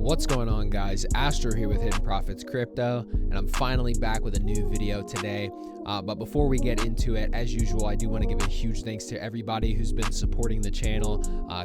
What's going on, guys? Astro here with Hidden Profits Crypto, and I'm finally back with a new video today. But before we get into it, as usual, I do want to give a huge thanks to everybody who's been supporting the channel,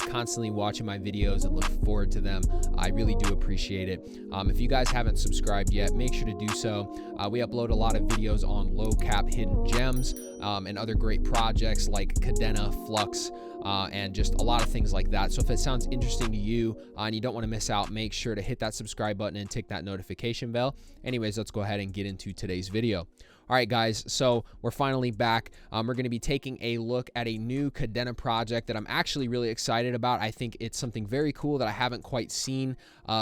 constantly watching my videos and look forward to them. I really do appreciate it. If you guys haven't subscribed yet, make sure to do so. We upload a lot of videos on low cap hidden gems and other great projects like Kadena, Flux, and just a lot of things like that. So if it sounds interesting to you and you don't want to miss out, make sure to hit that subscribe button and tick that notification bell. Anyways, let's go ahead and get into today's video. All right, guys, so we're finally back. We're going to be taking a look at a new Kadena project that I'm actually really excited about. I think it's something very cool that I haven't quite seen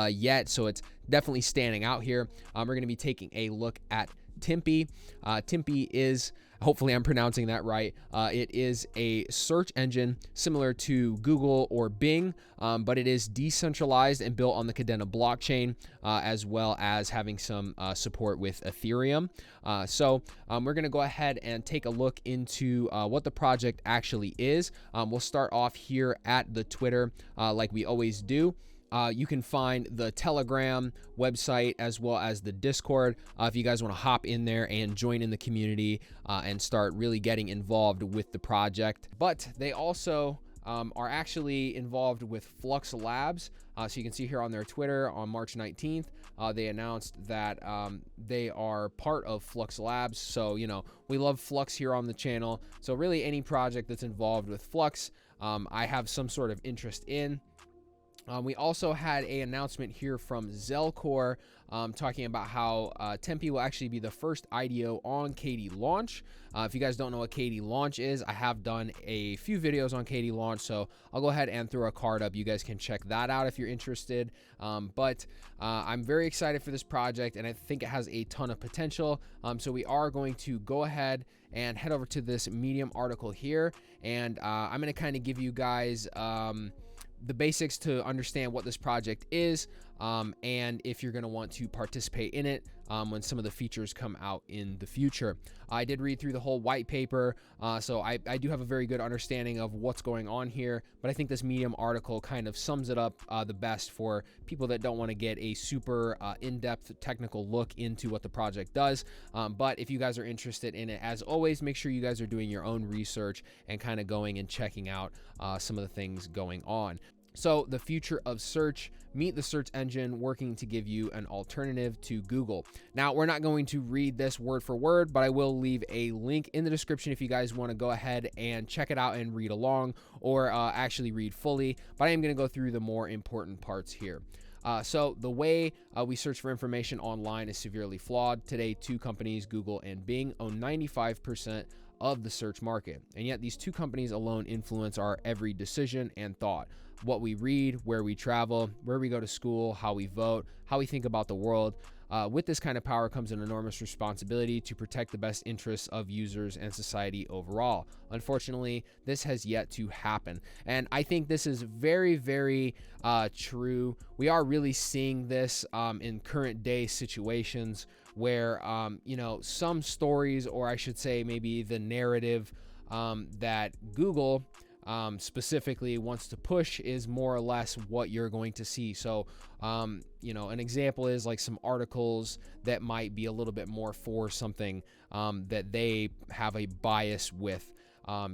yet, so it's definitely standing out here. We're going to be taking a look at Timpi. Timpi is, hopefully I'm pronouncing that right, it is a search engine similar to Google or Bing, but it is decentralized and built on the Kadena blockchain, as well as having some support with Ethereum. So we're going to go ahead and take a look into what the project actually is. We'll start off here at the Twitter like we always do. You can find the Telegram website as well as the Discord if you guys want to hop in there and join in the community and start really getting involved with the project. But they also are actually involved with Flux Labs. So you can see here on their Twitter on March 19th, they announced that they are part of Flux Labs. So, you know, we love Flux here on the channel. So really any project that's involved with Flux, I have some sort of interest in. We also had an announcement here from Zelcore talking about how Timpi will actually be the first IDO on KDLaunch. If you guys don't know what KDLaunch is, I have done a few videos on KDLaunch, so I'll go ahead and throw a card up. You guys can check that out if you're interested. But I'm very excited for this project, and I think it has a ton of potential. So we are going to go ahead and head over to this Medium article here, and I'm going to kind of give you guys the basics to understand what this project is, and if you're going to want to participate in it when some of the features come out in the future. I did read through the whole white paper, so I do have a very good understanding of what's going on here, but I think this Medium article kind of sums it up the best for people that don't want to get a super in-depth technical look into what the project does. But if you guys are interested in it, as always, make sure you guys are doing your own research and kind of going and checking out some of the things going on. So the future of search, meet the search engine working to give you an alternative to Google. Now, we're not going to read this word for word, but I will leave a link in the description if you guys want to go ahead and check it out and read along, or actually read fully. But I am going to go through the more important parts here. So the way we search for information online is severely flawed. Today, two companies, Google and Bing, own 95% of the search market. And yet these two companies alone influence our every decision and thought. What we read, where we travel, where we go to school, how we vote, how we think about the world. With this kind of power comes an enormous responsibility to protect the best interests of users and society overall. Unfortunately, this has yet to happen. And I think this is very, very true. We are really seeing this in current day situations where, you know, some stories, or I should say maybe the narrative that Google specifically wants to push is more or less what you're going to see. So, you know, an example is like some articles that might be a little bit more for something that they have a bias with.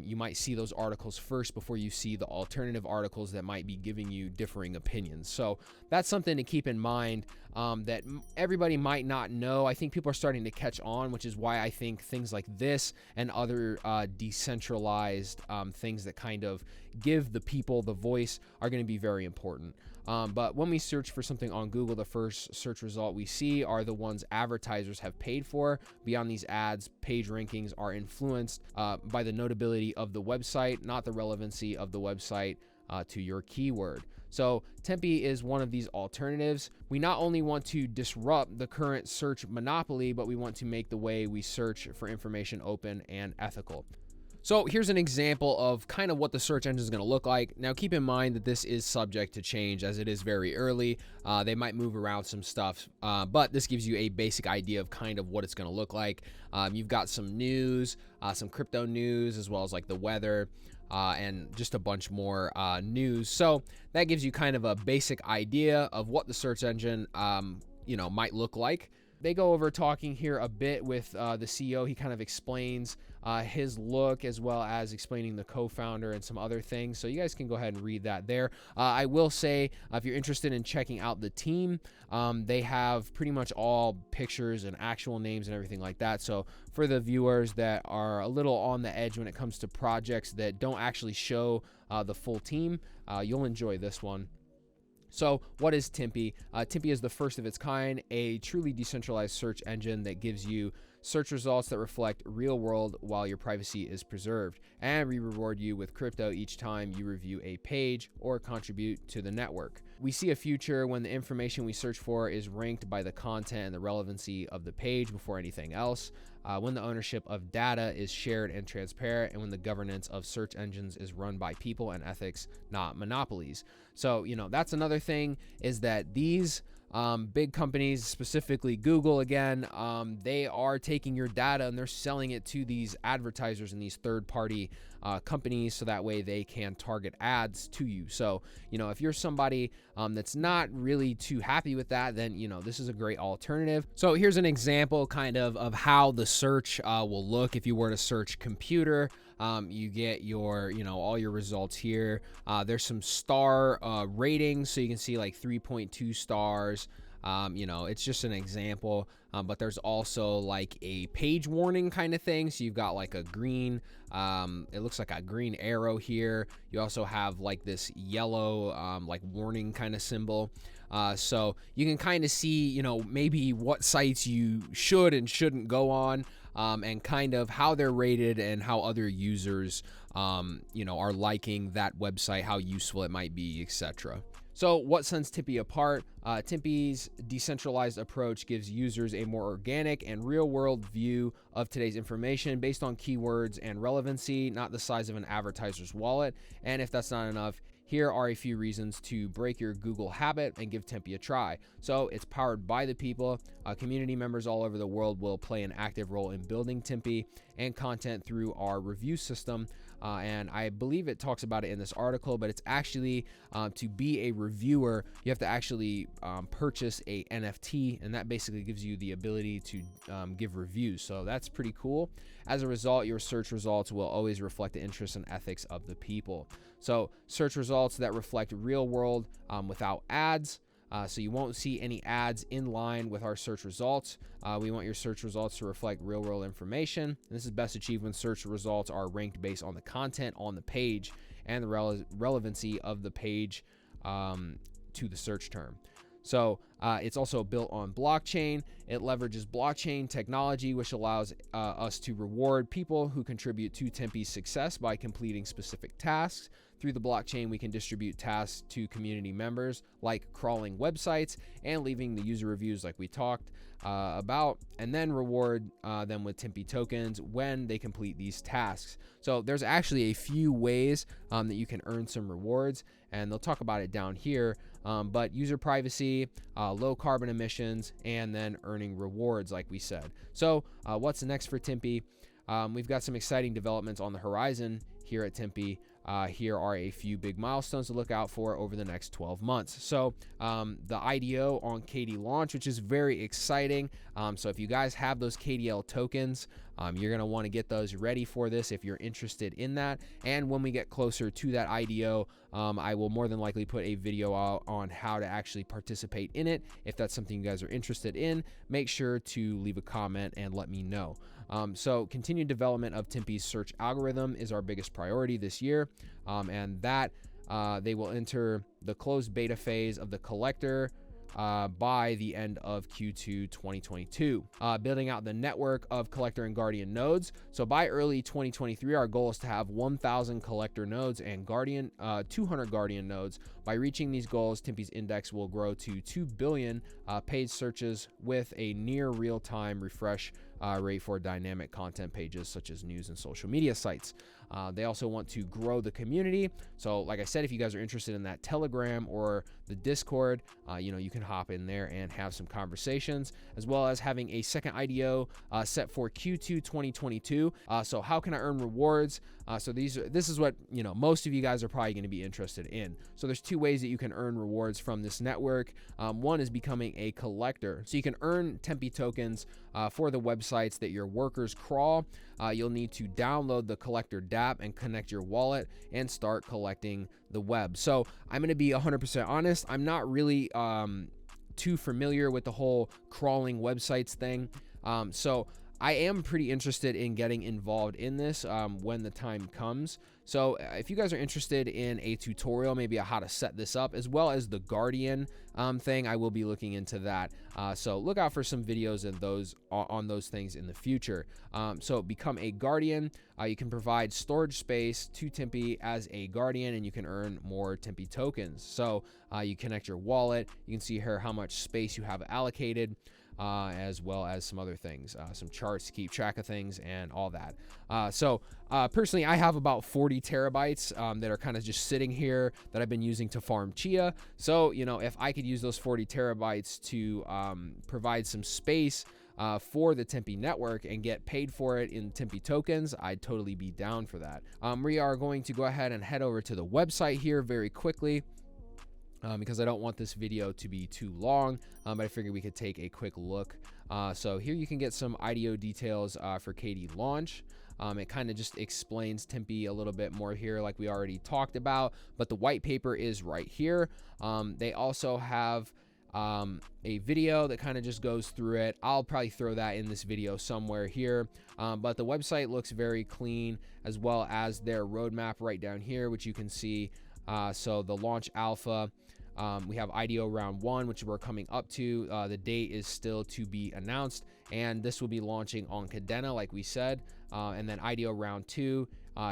You might see those articles first before you see the alternative articles that might be giving you differing opinions. So that's something to keep in mind that everybody might not know. I think people are starting to catch on, which is why I think things like this and other decentralized things that kind of give the people the voice are going to be very important. But when we search for something on Google, the first search result we see are the ones advertisers have paid for. Beyond these ads, page rankings are influenced by the notability of the website, not the relevancy of the website to your keyword. So Timpi is one of these alternatives. We not only want to disrupt the current search monopoly, but we want to make the way we search for information open and ethical. So here's an example of kind of what the search engine is going to look like. Now, keep in mind that this is subject to change as it is very early. They might move around some stuff, but this gives you a basic idea of kind of what it's going to look like. You've got some news, some crypto news, as well as like the weather. and just a bunch more news. So that gives you kind of a basic idea of what the search engine might look like. They go over talking here a bit with the CEO. He kind of explains his look, as well as explaining the co-founder and some other things. So you guys can go ahead and read that there. I will say, if you're interested in checking out the team, they have pretty much all pictures and actual names and everything like that. So for the viewers that are a little on the edge when it comes to projects that don't actually show the full team, you'll enjoy this one. So what is Timpi? Timpi is the first of its kind, a truly decentralized search engine that gives you search results that reflect real world while your privacy is preserved. And we reward you with crypto each time you review a page or contribute to the network. We see a future when the information we search for is ranked by the content and the relevancy of the page before anything else. When the ownership of data is shared and transparent, and when the governance of search engines is run by people and ethics, not monopolies. So, that's another thing, is that these big companies, specifically Google again, they are taking your data and they're selling it to these advertisers and these third-party companies, so that way they can target ads to you. So, if you're somebody that's not really too happy with that, then, this is a great alternative. So here's an example kind of how the search will look. If you were to search computer, you get your, all your results here. There's some star ratings, so you can see like 3.2 stars. It's just an example, but there's also like a page warning kind of thing. So you've got like a green, it looks like a green arrow here. You also have like this yellow, like warning kind of symbol. So you can kind of see, maybe what sites you should and shouldn't go on, and kind of how they're rated and how other users, are liking that website, how useful it might be, etc. So what sets Timpi apart? Timpi's decentralized approach gives users a more organic and real-world view of today's information based on keywords and relevancy, not the size of an advertiser's wallet. And if that's not enough, here are a few reasons to break your Google habit and give Timpi a try. So it's powered by the people. Community members all over the world will play an active role in building Timpi and content through our review system. And I believe it talks about it in this article, but it's actually to be a reviewer, you have to actually purchase a NFT, and that basically gives you the ability to give reviews. So that's pretty cool. As a result, your search results will always reflect the interests and ethics of the people. So search results that reflect real world without ads. So you won't see any ads in line with our search results. We want your search results to reflect real world information. And this is best achieved when search results are ranked based on the content on the page and the relevancy of the page to the search term. So it's also built on blockchain. It leverages blockchain technology, which allows us to reward people who contribute to Timpi's success by completing specific tasks. Through the blockchain, we can distribute tasks to community members, like crawling websites and leaving the user reviews like we talked about, and then reward them with Timpi tokens when they complete these tasks. So there's actually a few ways that you can earn some rewards, and they'll talk about it down here, but user privacy, low carbon emissions, and then earning rewards like we said. So what's next for Timpi? We've got some exciting developments on the horizon here at Timpi. Here are a few big milestones to look out for over the next 12 months. So the IDO on KDLaunch, which is very exciting. So if you guys have those KDL tokens, you're going to want to get those ready for this if you're interested in that. And when we get closer to that IDO, I will more than likely put a video out on how to actually participate in it. If that's something you guys are interested in, make sure to leave a comment and let me know. So continued development of Timpi's search algorithm is our biggest priority this year, and that they will enter the closed beta phase of the collector by the end of Q2 2022. Building out the network of collector and guardian nodes. So by early 2023, our goal is to have 1,000 collector nodes and 200 guardian nodes. By reaching these goals, Timpi's index will grow to 2 billion paid searches with a near real-time refresh rate for dynamic content pages such as news and social media sites. They also want to grow the community. So like I said, if you guys are interested in that Telegram or the Discord, you can hop in there and have some conversations, as well as having a second IDO set for Q2 2022. So how can I earn rewards? So this is what, you know, most of you guys are probably going to be interested in. So there's two ways that you can earn rewards from this network. One is becoming a collector. So you can earn Timpi tokens for the websites that your workers crawl. You'll need to download the collector dApp and connect your wallet and start collecting the web. So I'm going to be 100% honest. I'm not really too familiar with the whole crawling websites thing. So I am pretty interested in getting involved in this when the time comes. So if you guys are interested in a tutorial, maybe on how to set this up, as well as the Guardian thing, I will be looking into that. So look out for some videos of those on those things in the future. So become a Guardian. You can provide storage space to Timpi as a Guardian, and you can earn more Timpi tokens. So you connect your wallet. You can see here how much space you have allocated. As well as some other things, some charts to keep track of things and all that. So personally, I have about 40 terabytes that are kind of just sitting here that I've been using to farm Chia. So, you know, if I could use those 40 terabytes to provide some space for the Timpi network and get paid for it in Timpi tokens, I'd totally be down for that. We are going to go ahead and head over to the website here very quickly. Because I don't want this video to be too long, but I figured we could take a quick look. So here you can get some IDO details for KDLaunch. It kind of just explains Timpi a little bit more here, like we already talked about, but the white paper is right here. They also have a video that kind of just goes through it. I'll probably throw that in this video somewhere here, but the website looks very clean, as well as their roadmap right down here, which you can see. So the launch alpha, we have IDO round 1, which we're coming up to. The date is still to be announced, and this will be launching on Kadena, like we said. And then IDO round 2,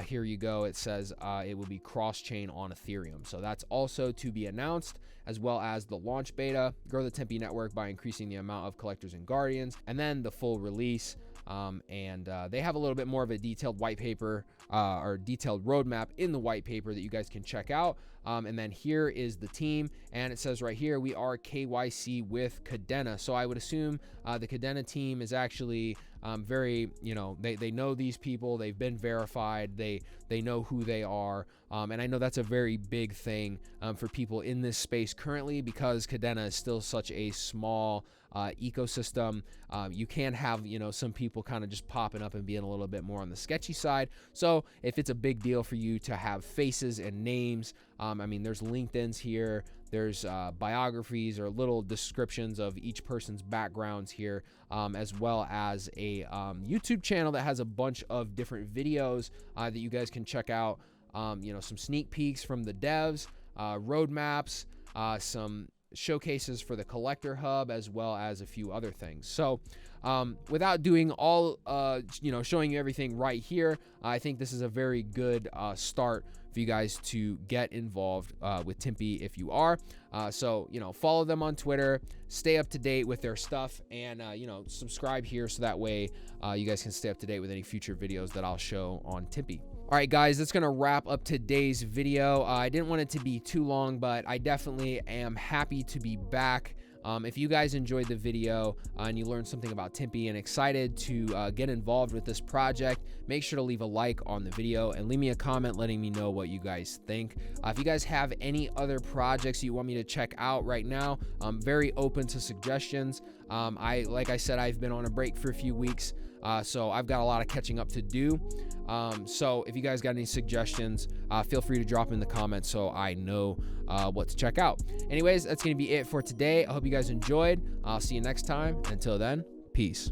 here you go. It says it will be cross-chain on Ethereum. So that's also to be announced, as well as the launch beta, grow the Timpi network by increasing the amount of collectors and guardians, and then the full release. They have a little bit more of a detailed white paper or detailed roadmap in the white paper that you guys can check out. And then here is the team, and it says right here, we are KYC with Kadena. So I would assume the Kadena team is actually very, you know, they know these people, they've been verified, they know who they are. And I know that's a very big thing for people in this space currently, because Kadena is still such a small ecosystem. You can have, you know, some people kind of just popping up and being a little bit more on the sketchy side. So if it's a big deal for you to have faces and names, I mean, there's LinkedIn's here, there's biographies or little descriptions of each person's backgrounds here, as well as a YouTube channel that has a bunch of different videos that you guys can check out. You know, some sneak peeks from the devs, roadmaps, some showcases for the collector hub, as well as a few other things. So without doing all, you know, showing you everything right here, I think this is a very good start for you guys to get involved with Timpi if you are. So, you know, follow them on Twitter, stay up to date with their stuff, and, you know, subscribe here so that way you guys can stay up to date with any future videos that I'll show on Timpi. All right, guys, that's going to wrap up today's video. I didn't want it to be too long, but I definitely am happy to be back. If you guys enjoyed the video and you learned something about Timpi and excited to get involved with this project, make sure to leave a like on the video and leave me a comment letting me know what you guys think. If you guys have any other projects you want me to check out right now, I'm very open to suggestions. Like I said, I've been on a break for a few weeks, so I've got a lot of catching up to do. So if you guys got any suggestions, feel free to drop in the comments so I know what to check out. Anyways, that's going to be it for today. I hope you guys enjoyed. I'll see you next time. Until then, peace.